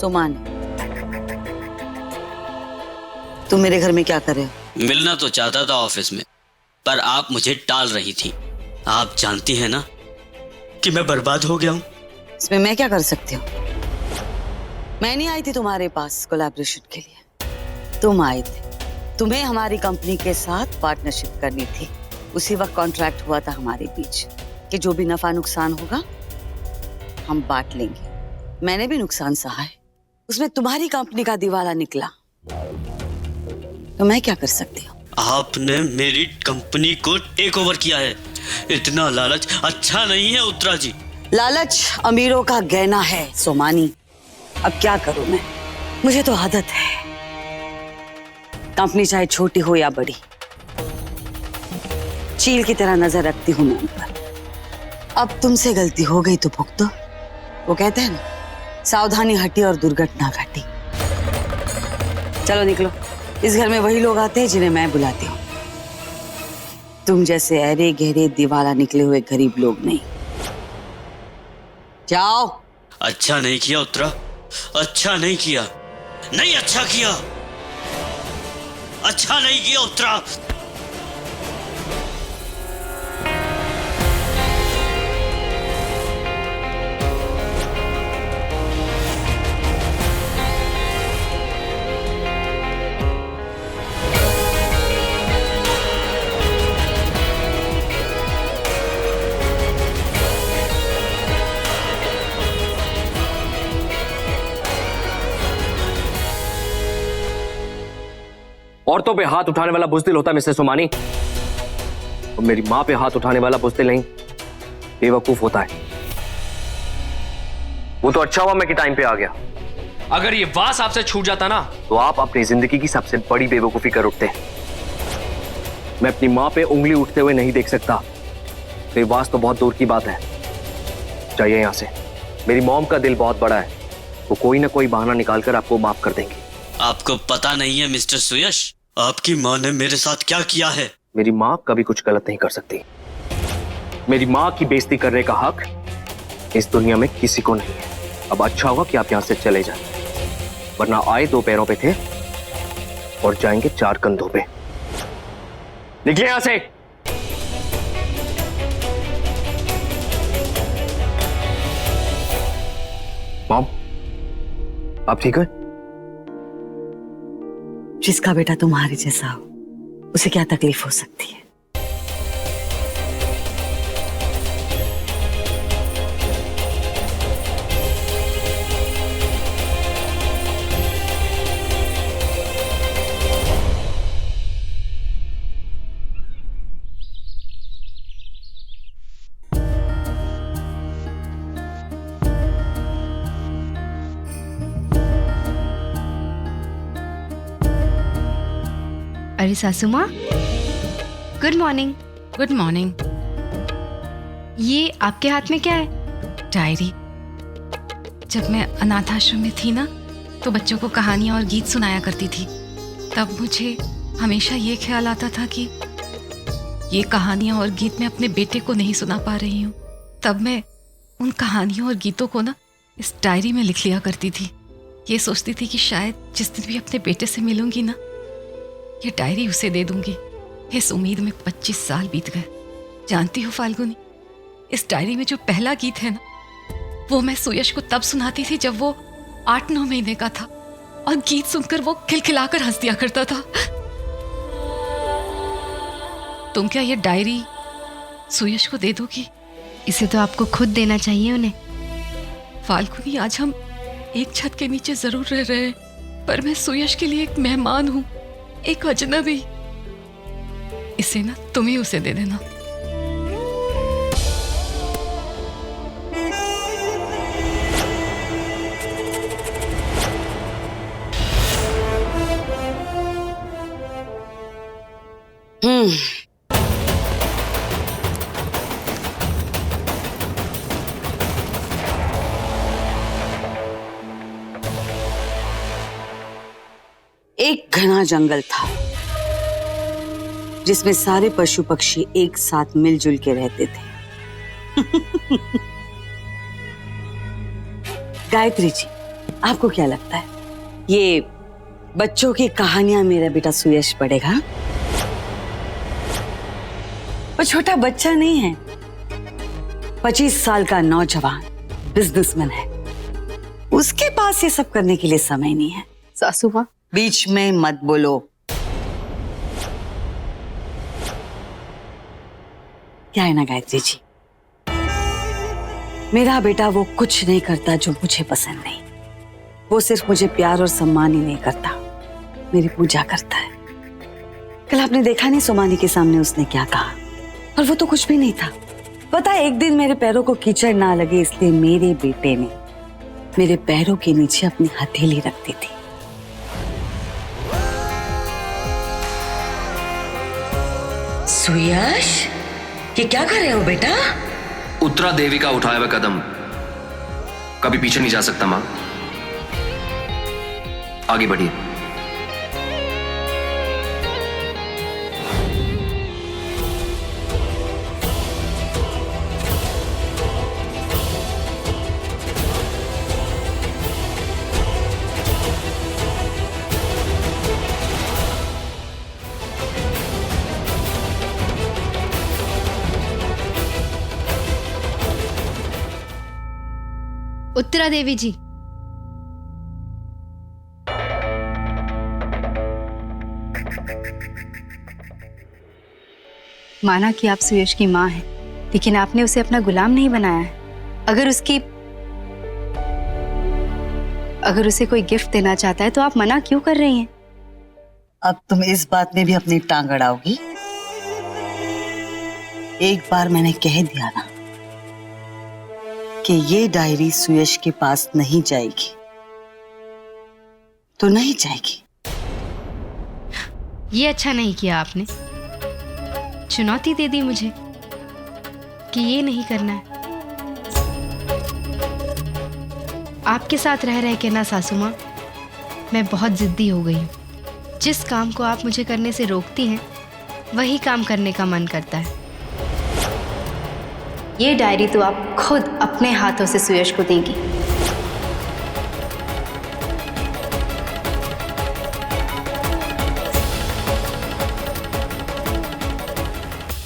सुमानी, तुम मेरे घर में क्या कर रहे हो? मिलना तो चाहता था ऑफिस में, पर आप मुझे टाल रही थी। आप जानती हैं ना कि मैं बर्बाद हो गया हूँ। इसमें मैं क्या कर सकती हूँ? मैं नहीं आई थी तुम्हारे पास कोलैबोरेशन के लिए, तुम आए थे। तुम्हें हमारी कंपनी के साथ पार्टनरशिप करनी थी। उसी वक्त कॉन्ट्रैक्ट हुआ था हमारे बीच कि जो भी नफा नुकसान होगा हम बांट लेंगे। मैंने भी नुकसान सहा है, उसमें तुम्हारी कंपनी का दिवाला निकला, तो मैं क्या कर सकती हूँ? आपने मेरी कंपनी को टेक ओवर किया है। इतना लालच अच्छा नहीं है उत्तरा जी। लालच अमीरों का गहना है सोमानी। अब क्या करूं मैं, मुझे तो आदत है। कंपनी चाहे छोटी हो या बड़ी, चील की तरह नजर रखती हूं मैं उन पर। अब तुमसे गलती हो गई तो भुगतो। वो कहते हैं ना, सावधानी हटी और दुर्घटना घटी। चलो निकलो, इस घर में वही लोग आते हैं जिन्हें मैं बुलाती हूँ। तुम जैसे अरे गहरे दिवाला निकले हुए गरीब लोग नहीं। जाओ। अच्छा नहीं किया उत्तरा, अच्छा नहीं किया। नहीं अच्छा किया, अच्छा नहीं किया उत्तरा। औरतों पे हाथ उठाने वाला बुज़दिल होता है मिसेस सोमानी, और मेरी मां पे हाथ उठाने वाला बुज़दिल नहीं, बेवकूफ होता है। वो तो अच्छा हुआ मैं कि टाइम पे आ गया। अगर ये वास आपसे छूट जाता ना, तो आप अपनी जिंदगी की सबसे बड़ी बेवकूफी कर उठते। मैं अपनी मां पे उंगली उठते हुए नहीं देख सकता, तो ये वास तो बहुत दूर की बात है। जाइए यहां से। मेरी मॉम का दिल बहुत बड़ा है, वो कोई ना कोई बहाना निकालकर आपको माफ कर देंगे। आपको पता नहीं है मिस्टर सुयश, आपकी माँ ने मेरे साथ क्या किया है। मेरी माँ कभी कुछ गलत नहीं कर सकती। मेरी माँ की बेइज्जती करने का हक इस दुनिया में किसी को नहीं है। अब अच्छा होगा कि आप यहां से चले जाएं, वरना आए 2 पैरों पे थे और जाएंगे 4 कंधों पे। निकलिए यहां से। मॉम, आप ठीक है? जिसका बेटा तुम्हारे जैसा हो, उसे क्या तकलीफ हो सकती है? अरे सासू माँ, गुड मॉर्निंग। Good morning. ये आपके हाथ में क्या है? डायरी। जब मैं अनाथ आश्रम में थी ना, तो बच्चों को कहानियाँ और गीत सुनाया करती थी। तब मुझे हमेशा ये ख्याल आता था कि ये कहानियाँ और गीत मैं अपने बेटे को नहीं सुना पा रही हूँ। तब मैं उन कहानियों और गीतों को ना इस डायरी में लिख लिया करती थी। ये सोचती थी कि शायद जिस दिन भी अपने बेटे से मिलूंगी ना, ये डायरी उसे दे दूंगी। इस उम्मीद में 25 साल बीत गए। जानती हो फाल्गुनी, इस डायरी में जो पहला गीत है ना, वो मैं सुयश को तब सुनाती थी जब वो 8-9 महीने का था, और गीत सुनकर वो खिलखिलाकर हंस दिया करता था। तुम क्या ये डायरी सुयश को दे दोगी? इसे तो आपको खुद देना चाहिए उन्हें। फाल्गुनी, आज हम एक छत के नीचे जरूर रह रहे हैं, पर मैं सुयश के लिए एक मेहमान हूं, एक अजनबी। इसे ना तुम ही उसे दे देना। एक घना जंगल था जिसमें सारे पशु पक्षी एक साथ मिलजुल के रहते थे। गायत्री जी, आपको क्या लगता है ये बच्चों की कहानियां मेरा बेटा सुयश पढ़ेगा? वो छोटा बच्चा नहीं है, 25 साल का नौजवान बिजनेसमैन है। उसके पास ये सब करने के लिए समय नहीं है। सासू माँ, बीच में मत बोलो। क्या है ना गायत्री जी, मेरा बेटा वो कुछ नहीं करता जो मुझे पसंद नहीं। वो सिर्फ मुझे प्यार और सम्मान ही नहीं करता, मेरी पूजा करता है। कल आपने देखा नहीं सोमानी के सामने उसने क्या कहा, और वो तो कुछ भी नहीं था। पता है, एक दिन मेरे पैरों को कीचड़ ना लगे इसलिए मेरे बेटे ने मेरे पैरों के नीचे अपनी हथेली रख दी थी। सुयश, ये क्या कर रहे हो बेटा? उत्तरा देवी का उठाया हुआ कदम कभी पीछे नहीं जा सकता माँ। आगे बढ़िए। उत्तरा देवी जी, माना कि आप सुयश की माँ हैं, लेकिन आपने उसे अपना गुलाम नहीं बनाया है। अगर उसे कोई गिफ्ट देना चाहता है तो आप मना क्यों कर रही हैं? अब तुम इस बात में भी अपनी टांग अड़ाओगी? एक बार मैंने कह दिया ना कि ये डायरी सुयश के पास नहीं जाएगी तो नहीं जाएगी। ये अच्छा नहीं किया आपने, चुनौती दे दी मुझे कि ये नहीं करना है। आपके साथ रह रह के ना सासू माँ, मैं बहुत जिद्दी हो गई हूँ। जिस काम को आप मुझे करने से रोकती हैं, वही काम करने का मन करता है। ये डायरी तो आप खुद अपने हाथों से सुयश को देंगी।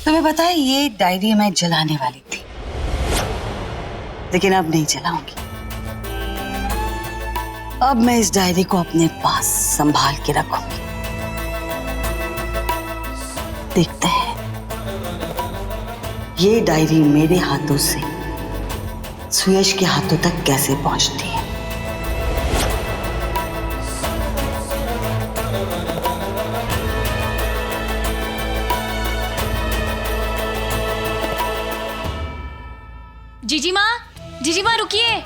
तुम्हें पता है, ये डायरी मैं जलाने वाली थी, लेकिन अब नहीं जलाऊंगी। अब मैं इस डायरी को अपने पास संभाल के रखूंगी। देखते हैं ये डायरी मेरे हाथों से सुयश के हाथों तक कैसे पहुंचती है। जीजी माँ रुकिए।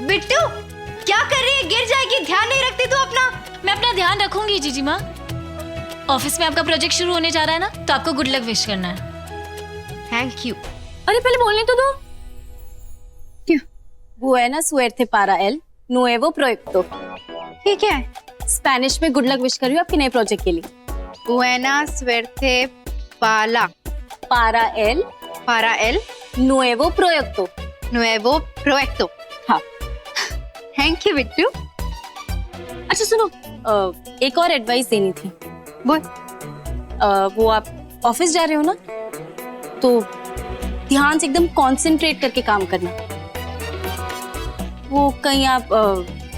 बिट्टू, क्या कर रही है? गिर जाएगी, ध्यान नहीं रखती तू अपना। मैं अपना ध्यान रखूंगी जीजी माँ। ऑफिस में आपका प्रोजेक्ट शुरू होने जा रहा है ना, तो आपको गुड लक विश करना है। Thank you. अरे पहले बोलने तो दो। क्यों? Buena suerte para el nuevo proyecto। ये क्या है? स्पेनिश में गुड लक विश कर रही हूँ आपके नए प्रोजेक्ट के लिए। Buena suerte para el nuevo proyecto। nuevo proyecto। हाँ। Thank you Bittu. अच्छा सुनो, एक और एडवाइस देनी थी। बोल। वो आप ऑफिस जा रहे हो ना, तो ध्यान से एकदम कंसंट्रेट करके काम करना। वो कहीं आप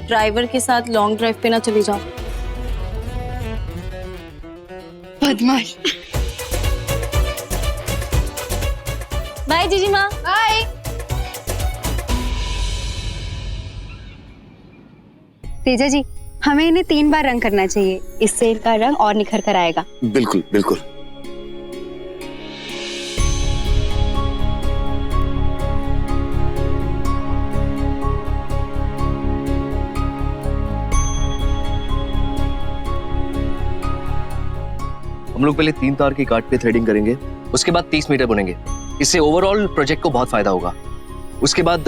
ड्राइवर के साथ लॉन्ग ड्राइव पे ना चली जाओ। बदमाश। बाय जीजी माँ। बाय। तेजा जी, हमें इन्हें 3 बार रंग करना चाहिए, इससे इनका रंग और निखर कर आएगा। बिल्कुल बिल्कुल। हम लोग पहले 3 तार की काट पे थ्रेडिंग करेंगे, उसके बाद 30 मीटर बुनेंगे। इससे ओवरऑल प्रोजेक्ट को बहुत फायदा होगा। उसके बाद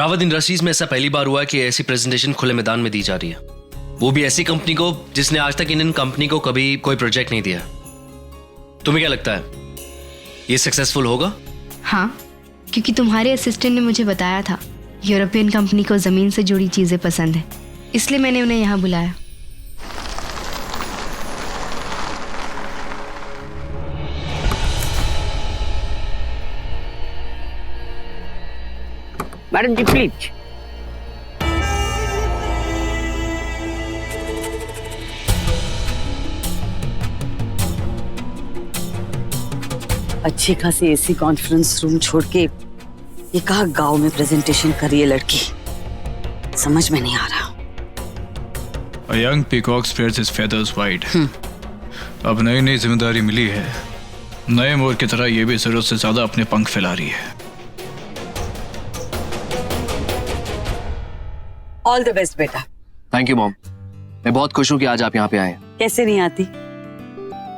रावत इंडस्ट्रीज में ऐसा पहली बार हुआ है कि ऐसी प्रेजेंटेशन खुले मैदान में दी जा रही है, वो भी ऐसी कंपनी को जिसने आज तक इंडियन कंपनी को कभी कोई प्रोजेक्ट नहीं दिया। तुम्हें क्या लगता है ये सक्सेसफुल होगा? हाँ, क्योंकि तुम्हारे असिस्टेंट ने मुझे बताया था यूरोपियन कंपनी को ज़मीन से जुड़ी चीज़ें पसंद है, इसलिए मैंने उन्हें यहाँ बुलाया। Madam ji please. अच्छी खासी एसी कॉन्फ्रेंस रूम छोड़ के ये कहाँ गांव में प्रेजेंटेशन कर रही है लड़की, समझ में नहीं आ रहा। A young peacock spreads his feathers wide. अब नई नई जिम्मेदारी मिली है, नए मोर की तरह ये भी जरूरत से ज्यादा अपने पंख फैला रही है। ऑल द बेस्ट बेटा। थैंक यू मॉम, मैं बहुत खुश हूँ कि आज आप यहाँ पे आए। कैसे नहीं आती,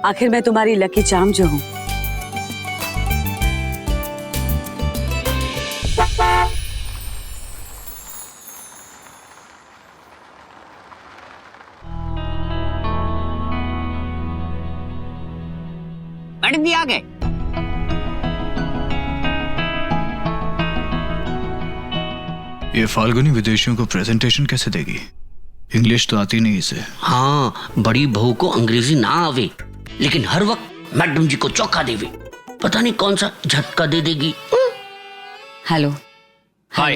आखिर मैं तुम्हारी लकी चार्म जो हूँ। मैडम जी आ गए। ये फाल्गुनी विदेशियों को प्रेजेंटेशन कैसे देगी? इंग्लिश तो आती नहीं इसे। हाँ, बड़ी बहू को अंग्रेजी ना आवे, लेकिन हर वक्त मैडम जी को चौंका देवे। पता नहीं कौन सा झटका दे देगी। हेलो। हाय,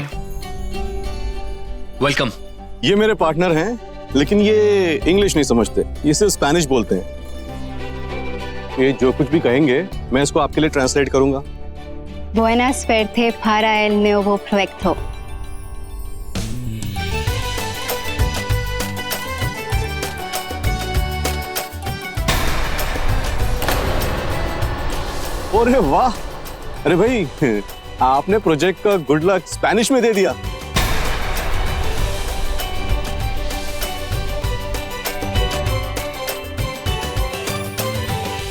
वेलकम। ये मेरे पार्टनर हैं, लेकिन ये इंग्लिश नहीं समझते, ये सिर्फ स्पेनिश बोलते हैं। ये जो कुछ भी कहेंगे मैं इसको आपके लिए ट्रांसलेट करूंगा। Buenas suerte para el nuevo proyecto. अरे वाह, अरे भाई आपने प्रोजेक्ट का गुड लक स्पेनिश में दे दिया।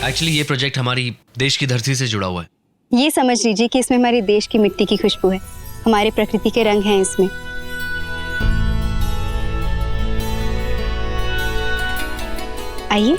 एक्चुअली ये प्रोजेक्ट हमारी देश की धरती से जुड़ा हुआ है। ये समझ लीजिए कि इसमें हमारे देश की मिट्टी की खुशबू है, हमारे प्रकृति के रंग हैं इसमें। आइए।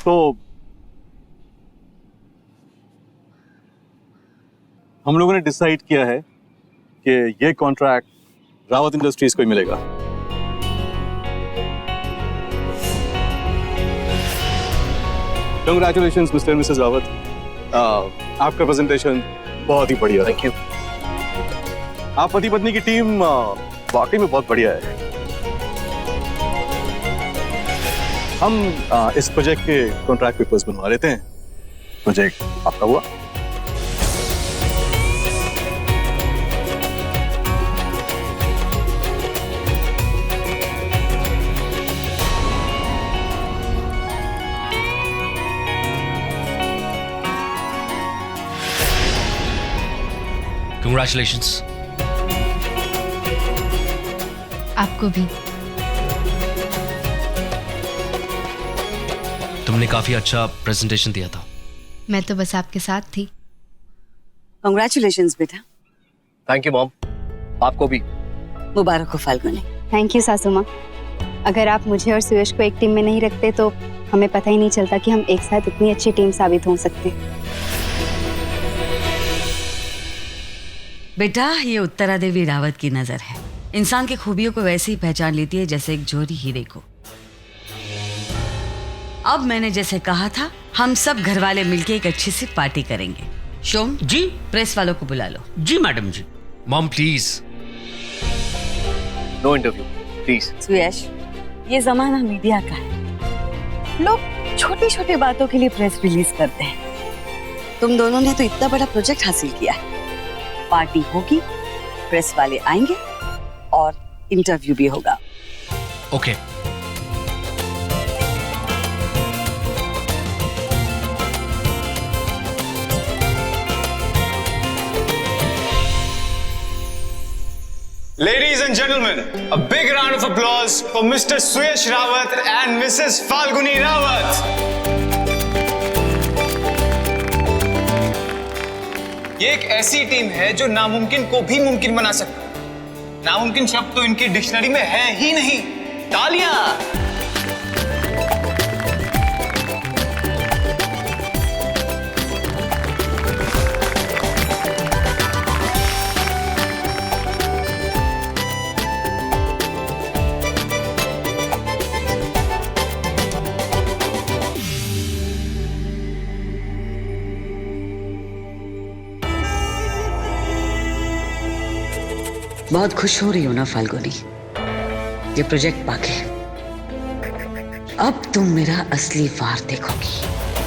तो हम लोगों ने डिसाइड किया है कि ये कॉन्ट्रैक्ट रावत इंडस्ट्रीज को ही मिलेगा। Congratulations mister and Mrs Rawat, आपका प्रेजेंटेशन बहुत ही बढ़िया। Thank you. आप पति पत्नी की टीम वाकई में बहुत बढ़िया है। हम इस प्रोजेक्ट के कॉन्ट्रैक्ट पेपर्स बनवा लेते हैं। प्रोजेक्ट आपका हुआ। कंग्रेचुलेशंस। आपको भी। तुमने काफी अच्छा प्रेजेंटेशन दिया था। मैं तो बस आपके साथ थी। कांग्रेचुलेशंस बेटा। थैंक यू मॉम, आपको भी मुबारक हो फाल्गुनी। थैंक यू सासू माँ। अगर आप मुझे और सुयश को एक टीम में नहीं रखते तो हमें पता ही नहीं चलता कि हम एक साथ इतनी अच्छी टीम साबित हो सकते। बेटा, ये उत्तरा देवी रावत की नजर है। इंसान की खूबियों को वैसे ही पहचान लेती है जैसे एक जोहरी हीरे को। अब मैंने जैसे कहा था, हम सब घर वाले मिलके एक अच्छी सी पार्टी करेंगे। शोम जी प्रेस वालों को बुला लो। जी मैडम जी। Mom please. No interview please. Suyash, ये जमाना मीडिया का है, लोग छोटी छोटी बातों के लिए प्रेस रिलीज करते हैं। तुम दोनों ने तो इतना बड़ा प्रोजेक्ट हासिल किया है। पार्टी होगी, प्रेस वाले आएंगे और इंटरव्यू भी होगा। Okay. Ladies and gentlemen, a big round of applause for Mr. Suyash Rawat and Mrs. Falguni Rawat. ये एक ऐसी टीम है जो नामुमकिन को भी मुमकिन बना सकती है। नामुमकिन शब्द तो इनकी डिक्शनरी में है ही नहीं। तालियां! बहुत खुश हो रही हो ना फाल्गुनी, ये प्रोजेक्ट पाके? अब तुम मेरा असली वार देखोगी।